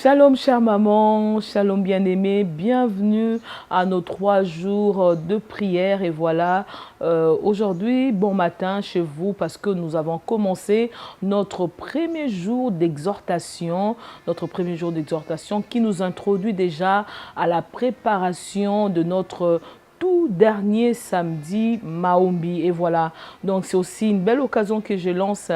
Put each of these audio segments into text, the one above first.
Shalom, chère maman, shalom bien-aimé, bienvenue à nos 3 jours de prière. Et voilà, aujourd'hui, bon matin chez vous parce que nous avons commencé notre premier jour d'exhortation qui nous introduit déjà à la préparation de notre tout dernier samedi Maombi. Et voilà, donc c'est aussi une belle occasion que je lance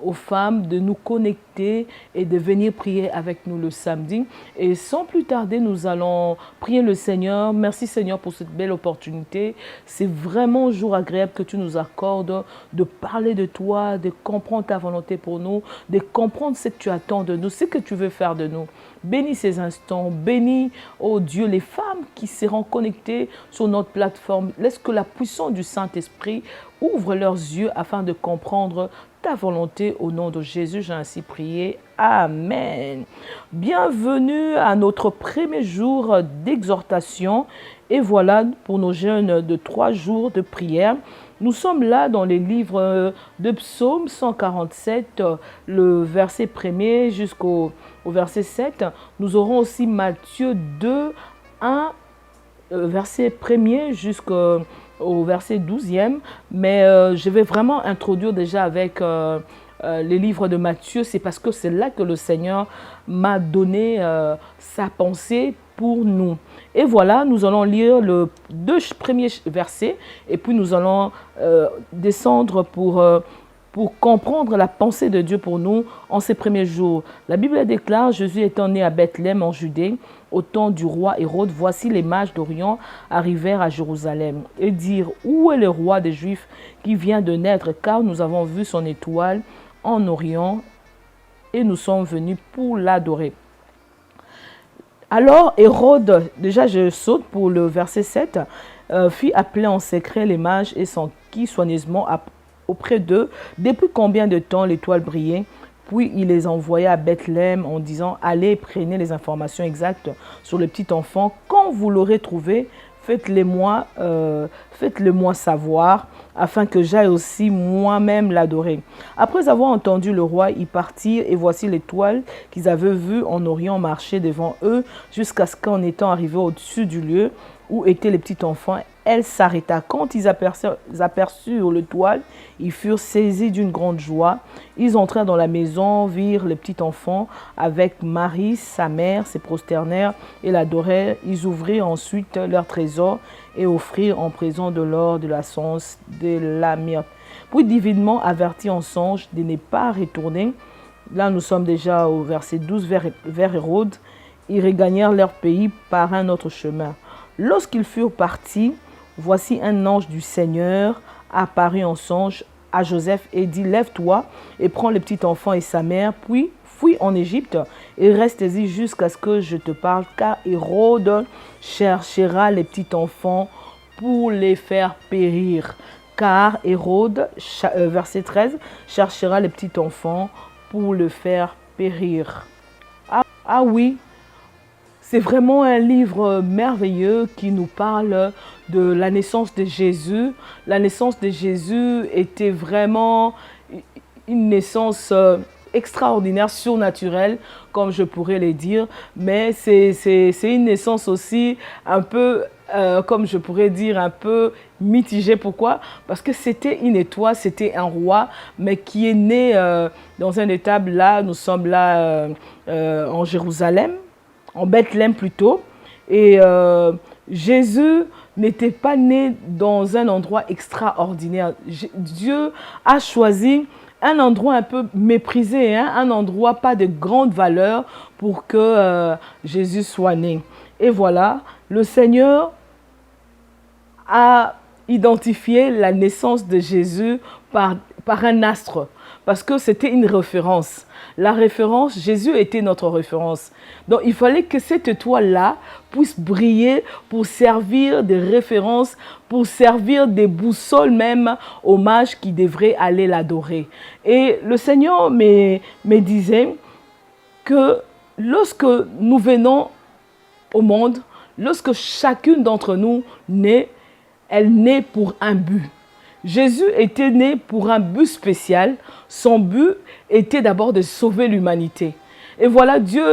aux femmes de nous connecter et de venir prier avec nous le samedi. Et sans plus tarder, nous allons prier le Seigneur. Merci Seigneur pour cette belle opportunité. C'est vraiment un jour agréable que tu nous accordes de parler de toi, de comprendre ta volonté pour nous, de comprendre ce que tu attends de nous, ce que tu veux faire de nous. Bénis ces instants, bénis, oh Dieu, les femmes qui seront connectées sur notre plateforme. Laisse que la puissance du Saint-Esprit ouvre leurs yeux afin de comprendre ta volonté. Au nom de Jésus, j'ai ainsi prié. Amen. Bienvenue à notre premier jour d'exhortation. Et voilà pour nos jeûnes de 3 jours de prière. Nous sommes là dans les livres de Psaume 147, le verset 1er jusqu'au verset 7. Nous aurons aussi Matthieu 2, 1, verset 1er jusqu'au verset 12e. Mais je vais vraiment introduire déjà avec les livres de Matthieu. C'est parce que c'est là que le Seigneur m'a donné sa pensée pour nous. Et voilà, nous allons lire les 2 premiers versets et puis nous allons descendre pour comprendre la pensée de Dieu pour nous en ces premiers jours. La Bible déclare: Jésus étant né à Bethléem en Judée, au temps du roi Hérode, voici les mages d'Orient arrivèrent à Jérusalem et dirent: où est le roi des Juifs qui vient de naître? Car nous avons vu son étoile en Orient et nous sommes venus pour l'adorer. Alors Hérode, déjà je saute pour le verset 7, fit appeler en secret les mages et s'enquit soigneusement auprès d'eux depuis combien de temps l'étoile brillait. Puis il les envoya à Bethléem en disant: allez, prenez les informations exactes sur le petit enfant. Quand vous l'aurez trouvé, faites-le-moi savoir, afin que j'aille aussi moi-même l'adorer. Après avoir entendu le roi, ils partirent, et voici l'étoile qu'ils avaient vue en Orient marcher devant eux, jusqu'à ce qu'en étant arrivés au-dessus du lieu où était le petit enfant, elle s'arrêta. Quand ils aperçurent l'étoile, ils furent saisis d'une grande joie. Ils entrèrent dans la maison, virent le petit enfant avec Marie, sa mère, se prosternèrent et l'adorèrent. Ils ouvrirent ensuite leur trésor et offrirent en présent de l'or, de la songe, de la myrrhe. Puis divinement avertis en songe de ne pas retourner. Là, nous sommes déjà au verset 12 vers Hérode. Ils regagnèrent leur pays par un autre chemin. Lorsqu'ils furent partis, voici un ange du Seigneur apparut en songe à Joseph et dit: lève-toi et prends le petit enfant et sa mère, puis fuis en Égypte et reste-y jusqu'à ce que je te parle, car Hérode cherchera les petits enfants pour les faire périr. Car Hérode, verset 13, cherchera les petits enfants pour le faire périr. Ah oui, c'est vraiment un livre merveilleux qui nous parle de la naissance de Jésus. La naissance de Jésus était vraiment une naissance extraordinaire, surnaturelle, comme je pourrais le dire. Mais c'est une naissance aussi un peu, comme je pourrais dire, un peu mitigée. Pourquoi? Parce que c'était une étoile, c'était un roi, mais qui est né dans un étable. Là, nous sommes là en Jérusalem, en Bethléem plutôt. Et Jésus n'était pas né dans un endroit extraordinaire. Dieu a choisi un endroit un peu méprisé, hein, un endroit pas de grande valeur pour que Jésus soit né. Et voilà, le Seigneur a identifié la naissance de Jésus par un astre, parce que c'était une référence. La référence, Jésus était notre référence. Donc, il fallait que cette étoile-là puisse briller pour servir de référence, pour servir de boussole même aux mages qui devraient aller l'adorer. Et le Seigneur me disait que lorsque nous venons au monde, lorsque chacune d'entre nous naît, elle naît pour un but. Jésus était né pour un but spécial. Son but était d'abord de sauver l'humanité. Et voilà, Dieu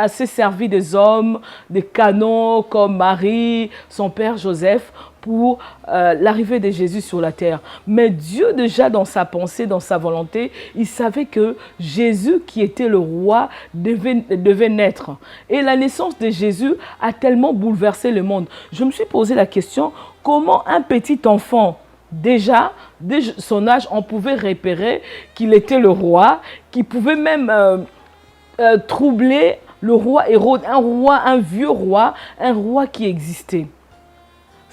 s'est servi des hommes, des canons comme Marie, son père Joseph, pour l'arrivée de Jésus sur la terre. Mais Dieu, déjà dans sa pensée, dans sa volonté, il savait que Jésus, qui était le roi, devait naître. Et la naissance de Jésus a tellement bouleversé le monde. Je me suis posé la question, comment un petit enfant, déjà, dès son âge, on pouvait repérer qu'il était le roi, qu'il pouvait même troubler le roi Hérode, un vieux roi, un roi qui existait.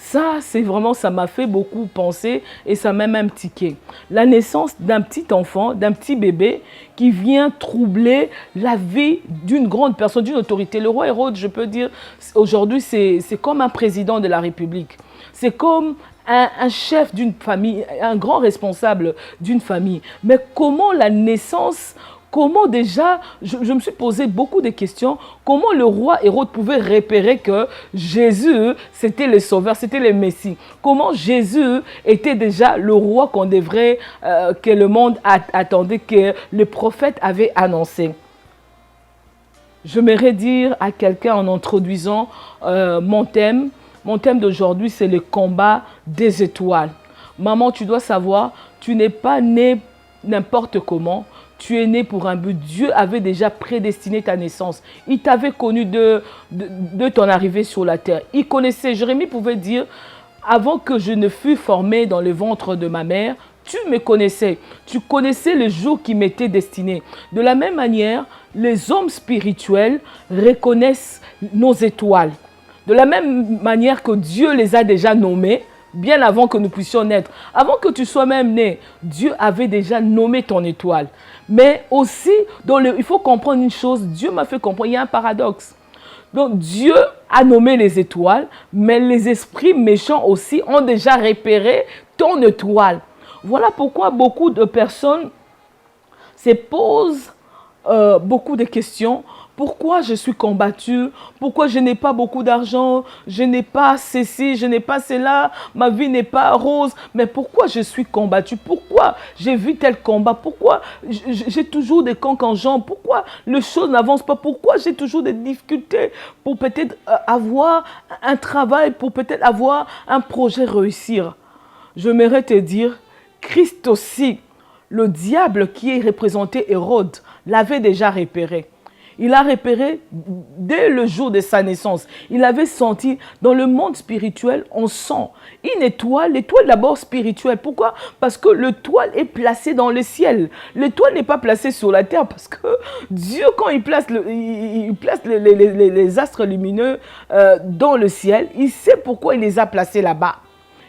Ça, c'est vraiment, ça m'a fait beaucoup penser et ça m'a même tiqué. La naissance d'un petit enfant, d'un petit bébé qui vient troubler la vie d'une grande personne, d'une autorité. Le roi Hérode, je peux dire, aujourd'hui, c'est comme un président de la République. C'est comme un chef d'une famille, un grand responsable d'une famille. Mais comment la naissance... Comment déjà, je me suis posé beaucoup de questions, comment le roi Hérode pouvait repérer que Jésus, c'était le sauveur, c'était le Messie. Comment Jésus était déjà le roi qu'on devrait, que le monde attendait, que le prophète avait annoncé. J'aimerais dire à quelqu'un en introduisant mon thème d'aujourd'hui, c'est le combat des étoiles. Maman, tu dois savoir, tu n'es pas né n'importe comment. Tu es né pour un but. Dieu avait déjà prédestiné ta naissance. Il t'avait connu de ton arrivée sur la terre. Il connaissait, Jérémie pouvait dire, avant que je ne fus formé dans le ventre de ma mère, tu me connaissais. Tu connaissais le jour qui m'était destiné. De la même manière, les hommes spirituels reconnaissent nos étoiles. De la même manière que Dieu les a déjà nommés, bien avant que nous puissions naître. Avant que tu sois même né, Dieu avait déjà nommé ton étoile. Mais aussi, il faut comprendre une chose, Dieu m'a fait comprendre, il y a un paradoxe. Donc Dieu a nommé les étoiles, mais les esprits méchants aussi ont déjà repéré ton étoile. Voilà pourquoi beaucoup de personnes se posent beaucoup de questions. Pourquoi je suis combattue? Pourquoi je n'ai pas beaucoup d'argent? Je n'ai pas ceci, je n'ai pas cela. Ma vie n'est pas rose. Mais pourquoi je suis combattue? Pourquoi j'ai vu tel combat? Pourquoi j'ai toujours des cancans en jambes? Pourquoi les choses n'avancent pas? Pourquoi j'ai toujours des difficultés pour peut-être avoir un travail, pour peut-être avoir un projet réussir? J'aimerais te dire, Christ aussi, le diable qui est représenté Hérode, l'avait déjà repéré. Il a repéré dès le jour de sa naissance. Il avait senti, dans le monde spirituel, on sent une étoile. L'étoile d'abord spirituelle. Pourquoi? Parce que l'étoile est placée dans le ciel. L'étoile n'est pas placée sur la terre parce que Dieu, quand il place les astres lumineux dans le ciel, il sait pourquoi il les a placés là-bas.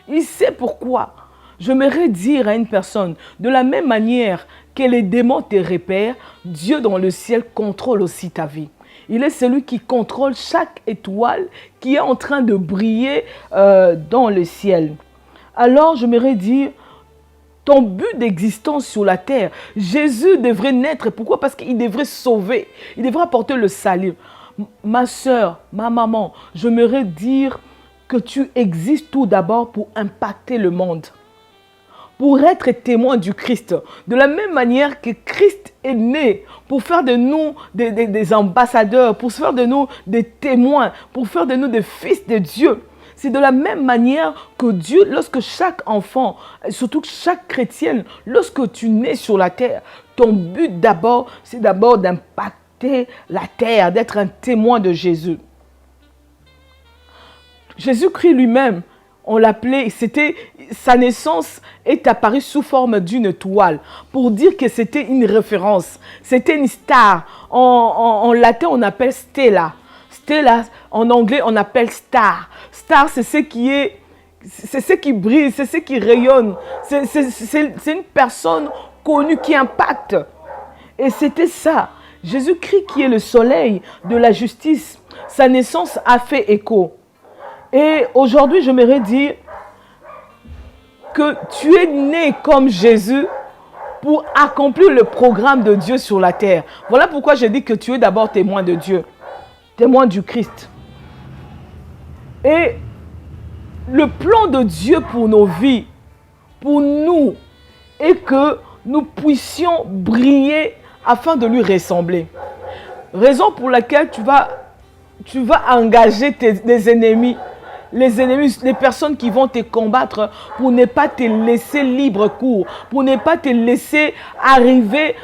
Il sait pourquoi. J'aimerais dire à une personne, de la même manière que les démons te repèrent, Dieu dans le ciel contrôle aussi ta vie. Il est celui qui contrôle chaque étoile qui est en train de briller dans le ciel. Alors, j'aimerais dire, ton but d'existence sur la terre, Jésus devrait naître. Pourquoi? Parce qu'il devrait sauver. Il devrait apporter le salut. Ma soeur, ma maman, j'aimerais dire que tu existes tout d'abord pour impacter le monde. Pour être témoin du Christ. De la même manière que Christ est né pour faire de nous des ambassadeurs, pour faire de nous des témoins, pour faire de nous des fils de Dieu. C'est de la même manière que Dieu, lorsque chaque enfant, surtout chaque chrétienne, lorsque tu nais sur la terre, ton but d'abord, c'est d'abord d'impacter la terre, d'être un témoin de Jésus. Jésus-Christ lui-même, on l'appelait, sa naissance est apparue sous forme d'une étoile pour dire que c'était une référence, c'était une star. En latin, on appelle stella. Stella, en anglais, on appelle star. Star, c'est ce qui brille, c'est ce qui rayonne. C'est une personne connue qui impacte. Et c'était ça. Jésus-Christ qui est le soleil de la justice, sa naissance a fait écho. Et aujourd'hui, j'aimerais dire que tu es né comme Jésus pour accomplir le programme de Dieu sur la terre. Voilà pourquoi je dis que tu es d'abord témoin de Dieu, témoin du Christ. Et le plan de Dieu pour nos vies, pour nous, est que nous puissions briller afin de lui ressembler. Raison pour laquelle tu vas engager des ennemis. Les ennemis, les personnes qui vont te combattre pour ne pas te laisser libre cours, pour ne pas te laisser arriver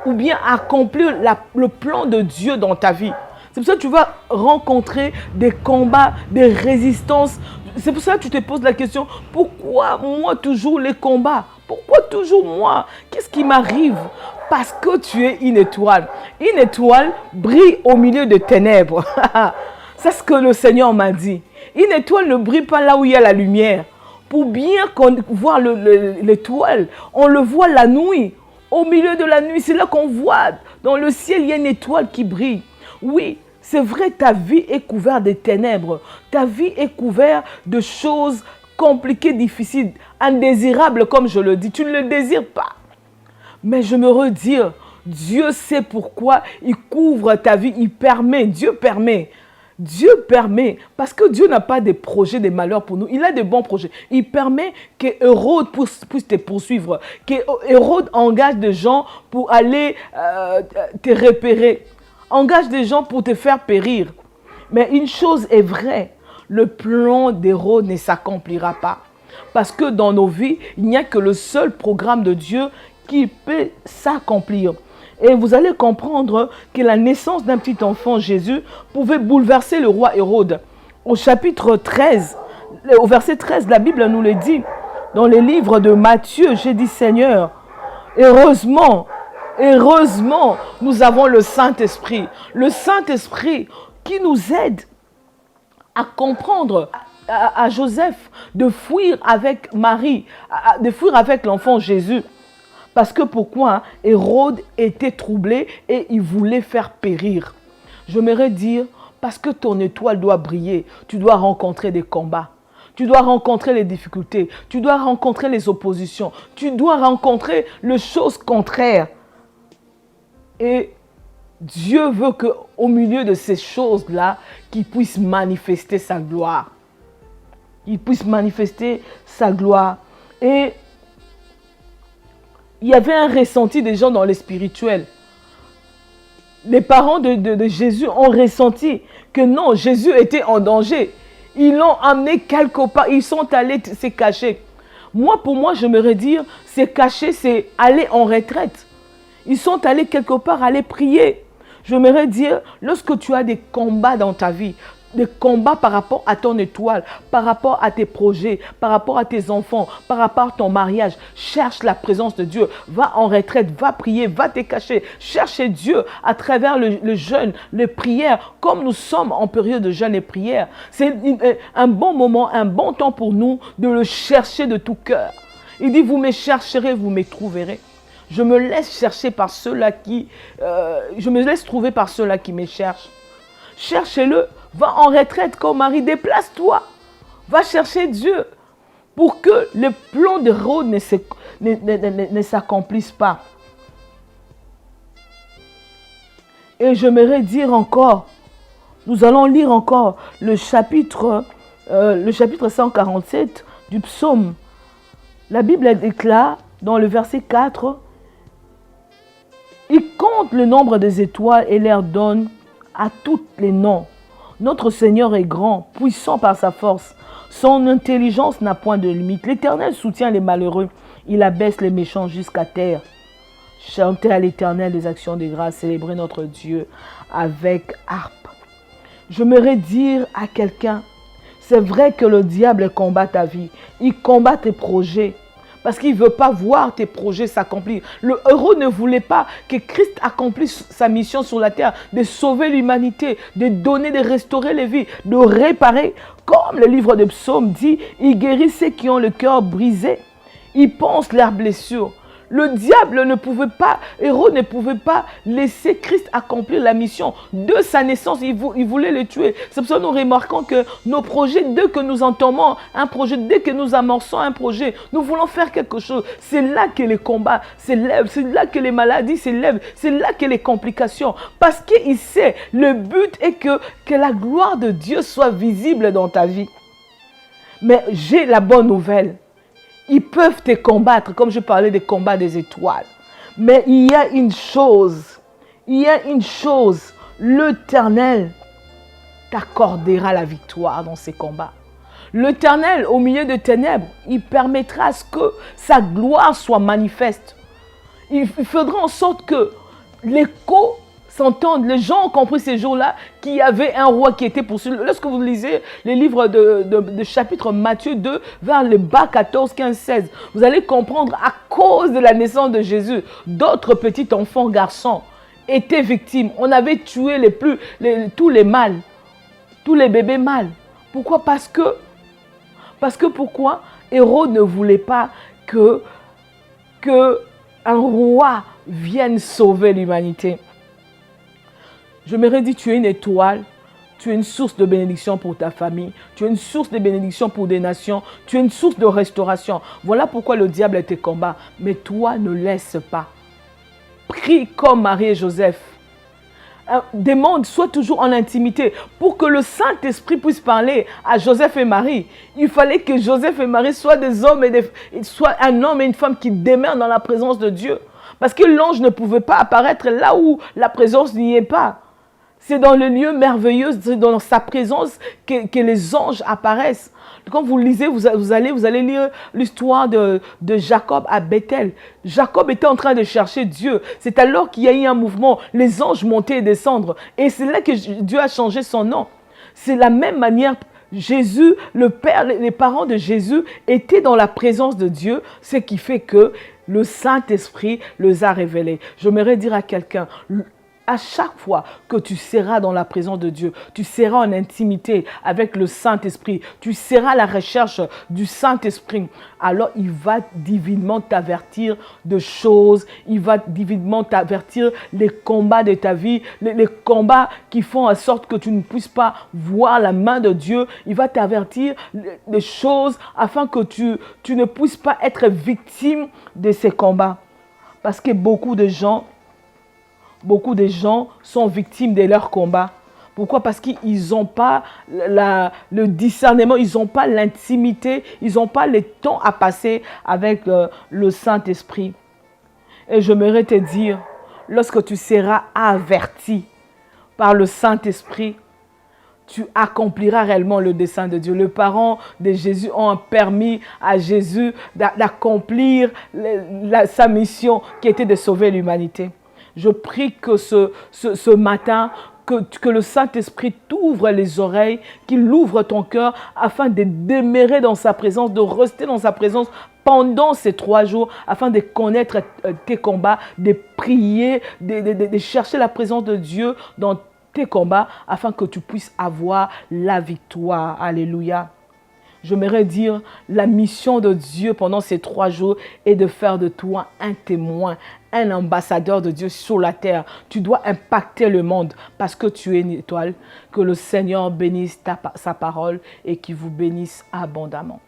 ou bien accomplir le plan de Dieu dans ta vie. C'est pour ça que tu vas rencontrer des combats, des résistances. C'est pour ça que tu te poses la question, pourquoi moi toujours les combats? Pourquoi toujours moi? Qu'est-ce qui m'arrive? Parce que tu es une étoile. Une étoile brille au milieu des ténèbres. C'est ce que le Seigneur m'a dit. Une étoile ne brille pas là où il y a la lumière. Pour bien voir l'étoile, on le voit la nuit. Au milieu de la nuit, c'est là qu'on voit. Dans le ciel, il y a une étoile qui brille. Oui, c'est vrai, ta vie est couverte de ténèbres. Ta vie est couverte de choses compliquées, difficiles, indésirables, comme je le dis. Tu ne le désires pas. Mais je me redis, Dieu sait pourquoi il couvre ta vie. Il permet, Dieu permet. Dieu permet, parce que Dieu n'a pas des projets, des malheurs pour nous. Il a des bons projets. Il permet que Hérode puisse te poursuivre, que Hérode engage des gens pour aller te repérer, engage des gens pour te faire périr. Mais une chose est vraie, le plan d'Hérode ne s'accomplira pas. Parce que dans nos vies, il n'y a que le seul programme de Dieu qui peut s'accomplir. Et vous allez comprendre que la naissance d'un petit enfant, Jésus, pouvait bouleverser le roi Hérode. Au chapitre 13, au verset 13, la Bible nous le dit. Dans les livres de Matthieu, j'ai dit, Seigneur, heureusement, nous avons le Saint-Esprit. Le Saint-Esprit qui nous aide à comprendre à Joseph de fuir avec Marie, de fuir avec l'enfant Jésus. Parce que pourquoi? Hérode était troublé et il voulait faire périr. J'aimerais dire, parce que ton étoile doit briller, tu dois rencontrer des combats. Tu dois rencontrer les difficultés. Tu dois rencontrer les oppositions. Tu dois rencontrer les choses contraires. Et Dieu veut qu'au milieu de ces choses-là, qu'il puisse manifester sa gloire. Il puisse manifester sa gloire. Et il y avait un ressenti des gens dans le spirituel. Les parents de Jésus ont ressenti que non, Jésus était en danger. Ils l'ont amené quelque part, ils sont allés se cacher. Moi, pour moi, j'aimerais dire, se cacher, c'est aller en retraite. Ils sont allés quelque part, aller prier. J'aimerais dire, lorsque tu as des combats dans ta vie, des combats par rapport à ton étoile, par rapport à tes projets, par rapport à tes enfants, par rapport à ton mariage, cherche la présence de Dieu. Va en retraite, va prier, va te cacher. Cherche Dieu à travers le jeûne, les prières, comme nous sommes en période de jeûne et prière. C'est un bon moment, un bon temps pour nous de le chercher de tout cœur. Il dit, vous me chercherez, vous me trouverez. Je me laisse chercher par ceux-là je me laisse trouver par ceux-là qui me cherchent. Cherchez-le. Va en retraite comme Marie, déplace-toi. Va chercher Dieu pour que le plan de Hérode ne s'accomplisse pas. Et j'aimerais dire encore, nous allons lire encore le chapitre 147 du psaume. La Bible déclare dans le verset 4, « Il compte le nombre des étoiles et leur donne à tous les noms. Notre Seigneur est grand, puissant par sa force. Son intelligence n'a point de limite. L'Éternel soutient les malheureux. Il abaisse les méchants jusqu'à terre. » Chantez à l'Éternel des actions de grâce. Célébrez notre Dieu avec harpe. J'aimerais dire à quelqu'un, c'est vrai que le diable combat ta vie. Il combat tes projets. Parce qu'il ne veut pas voir tes projets s'accomplir. Le héros ne voulait pas que Christ accomplisse sa mission sur la terre, de sauver l'humanité, de donner, de restaurer les vies, de réparer. Comme le livre de Psaumes dit, il guérit ceux qui ont le cœur brisé. Il pense leurs blessures. Le diable ne pouvait pas, Hérode ne pouvait pas laisser Christ accomplir la mission. De sa naissance, il voulait le tuer. C'est pour ça que nous remarquons que nos projets, dès que nous entamons un projet, dès que nous amorçons un projet, nous voulons faire quelque chose. C'est là que les combats s'élèvent, c'est là que les maladies s'élèvent, c'est là que les complications. Parce qu'il sait, le but est que la gloire de Dieu soit visible dans ta vie. Mais j'ai la bonne nouvelle. Ils peuvent te combattre, comme je parlais des combats des étoiles. Mais il y a une chose, l'Éternel t'accordera la victoire dans ces combats. L'Éternel, au milieu des ténèbres, il permettra à ce que sa gloire soit manifeste. Il faudra en sorte que l'écho s'entende. Les gens ont compris ces jours-là qu'il y avait un roi qui était poursuivi. Lorsque vous lisez les livres de chapitre Matthieu 2, vers le bas 14, 15, 16, vous allez comprendre à cause de la naissance de Jésus, d'autres petits enfants garçons étaient victimes. On avait tué tous les mâles, tous les bébés mâles. Pourquoi? Parce que pourquoi? Hérode ne voulait pas que un roi vienne sauver l'humanité. Je m'aurais dit, tu es une étoile, tu es une source de bénédiction pour ta famille, tu es une source de bénédiction pour des nations, tu es une source de restauration. Voilà pourquoi le diable a été combat. Mais toi, ne laisse pas. Prie comme Marie et Joseph. Demande, sois toujours en intimité. Pour que le Saint-Esprit puisse parler à Joseph et Marie, il fallait que Joseph et Marie soient des hommes soient un homme et une femme qui demeurent dans la présence de Dieu. Parce que l'ange ne pouvait pas apparaître là où la présence n'y est pas. C'est dans le lieu merveilleux, c'est dans sa présence que les anges apparaissent. Quand vous lisez, vous allez lire l'histoire de Jacob à Bethel. Jacob était en train de chercher Dieu. C'est alors qu'il y a eu un mouvement. Les anges montaient et descendre. Et c'est là que Dieu a changé son nom. C'est la même manière. Jésus, le Père, les parents de Jésus étaient dans la présence de Dieu, ce qui fait que le Saint-Esprit les a révélés. J'aimerais dire à quelqu'un, à chaque fois que tu seras dans la présence de Dieu, tu seras en intimité avec le Saint-Esprit, tu seras à la recherche du Saint-Esprit, alors il va divinement t'avertir de choses, il va divinement t'avertir les combats de ta vie, les combats qui font en sorte que tu ne puisses pas voir la main de Dieu, il va t'avertir des choses afin que tu ne puisses pas être victime de ces combats. Parce que beaucoup de gens sont victimes de leurs combats. Pourquoi? Parce qu'ils n'ont pas le discernement, ils n'ont pas l'intimité, ils n'ont pas le temps à passer avec le Saint-Esprit. Et j'aimerais te dire, lorsque tu seras averti par le Saint-Esprit, tu accompliras réellement le dessein de Dieu. Les parents de Jésus ont permis à Jésus d'accomplir sa mission qui était de sauver l'humanité. Je prie que ce matin, que le Saint-Esprit t'ouvre les oreilles, qu'il ouvre ton cœur afin de demeurer dans sa présence, de rester dans sa présence pendant ces 3 jours, afin de connaître tes combats, de prier, de chercher la présence de Dieu dans tes combats, afin que tu puisses avoir la victoire. Alléluia. J'aimerais dire, la mission de Dieu pendant ces 3 jours est de faire de toi un témoin, un ambassadeur de Dieu sur la terre. Tu dois impacter le monde parce que tu es une étoile. Que le Seigneur bénisse sa parole et qu'il vous bénisse abondamment.